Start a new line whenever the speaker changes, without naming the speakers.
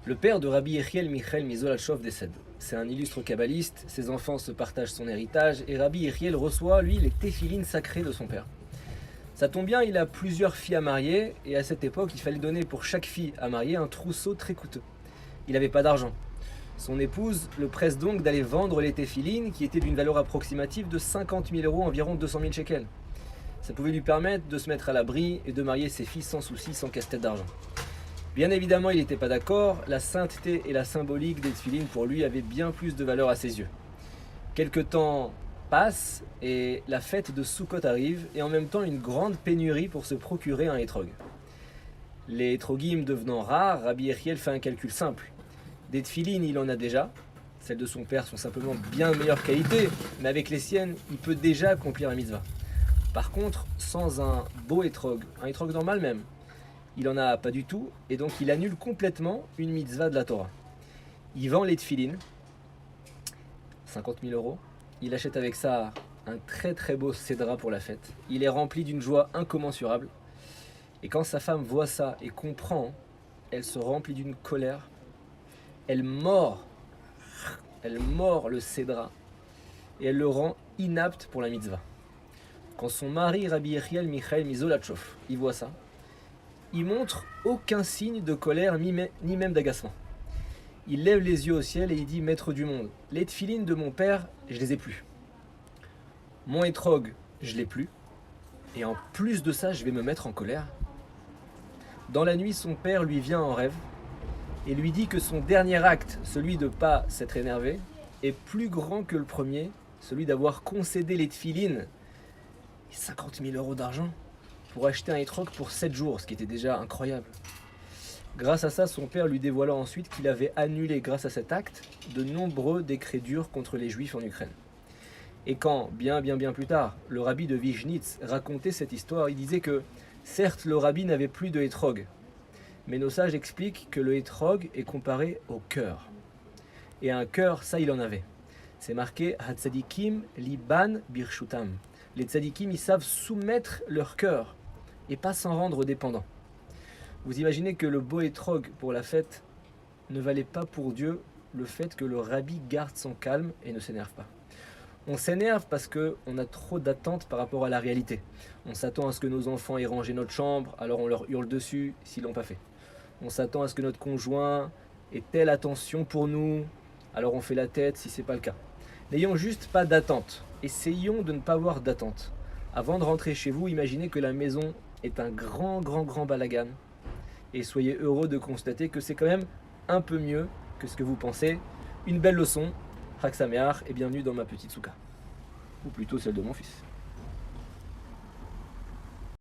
Le père de Rabbi Yechiel Michael Mizolachov décède. C'est un illustre kabbaliste, ses enfants se partagent son héritage et Rabbi Yechiel reçoit, lui, les téphilines sacrées de son père. Ça tombe bien, il a plusieurs filles à marier et à cette époque, il fallait donner pour chaque fille à marier un trousseau très coûteux. Il n'avait pas d'argent. Son épouse le presse donc d'aller vendre les téphilines qui étaient d'une valeur approximative de 50 000 euros, environ 200 000 shekels. Ça pouvait lui permettre de se mettre à l'abri et de marier ses filles sans souci, sans casse-tête d'argent. Bien évidemment, il n'était pas d'accord, la sainteté et la symbolique des téphilines pour lui avaient bien plus de valeur à ses yeux. Quelque temps passe et la fête de Sukkot arrive et en même temps une grande pénurie pour se procurer un hétrog. Les hétrogim devenant rares, Rabbi Yechiel fait un calcul simple. Des téphilines, il en a déjà, celles de son père sont simplement bien de meilleure qualité, mais avec les siennes, il peut déjà accomplir la mitzvah. Par contre, sans un beau hétrog, un hétrog normal même, il en a pas du tout, et donc il annule complètement une mitzvah de la Torah. Il vend les téphilines, 50 000 euros. Il achète avec ça un très très beau cédra pour la fête. Il est rempli d'une joie incommensurable. Et quand sa femme voit ça et comprend, elle se remplit d'une colère. Elle mord le cédra et elle le rend inapte pour la mitzvah. Quand son mari, Rabbi Yechiel Michael Mizolachov, il voit ça, il montre aucun signe de colère ni même d'agacement. Il lève les yeux au ciel et il dit: Maître du monde, les téphilines de mon père, je les ai plus. Mon hétrog, je l'ai plus. Et en plus de ça, je vais me mettre en colère. Dans la nuit, son père lui vient en rêve et lui dit que son dernier acte, celui de ne pas s'être énervé, est plus grand que le premier, celui d'avoir concédé les téphilines, 50 000 euros d'argent, pour acheter un hétrog pour 7 jours, ce qui était déjà incroyable. Grâce à ça, son père lui dévoila ensuite qu'il avait annulé, grâce à cet acte, de nombreux décrets durs contre les juifs en Ukraine. Et quand, bien plus tard, le rabbi de Vizhnitz racontait cette histoire, il disait que, certes, le rabbi n'avait plus de hétrog, mais nos sages expliquent que le hétrog est comparé au cœur. Et un cœur, ça il en avait. C'est marqué « Hatzadikim liban birshutam ». Les tzadikim, ils savent soumettre leur cœur et pas s'en rendre dépendant. Vous imaginez que le beau hétrog pour la fête ne valait pas pour Dieu le fait que le rabbi garde son calme et ne s'énerve pas. On s'énerve parce qu'on a trop d'attentes par rapport à la réalité. On s'attend à ce que nos enfants aient rangé notre chambre, alors on leur hurle dessus s'ils ne l'ont pas fait. On s'attend à ce que notre conjoint ait telle attention pour nous, alors on fait la tête si ce n'est pas le cas. N'ayons juste pas d'attente. Essayons de ne pas avoir d'attente. Avant de rentrer chez vous, imaginez que la maison est un grand balagan. Et soyez heureux de constater que c'est quand même un peu mieux que ce que vous pensez. Une belle leçon. Chag Sameach et bienvenue dans ma petite souka. Ou plutôt celle de mon fils.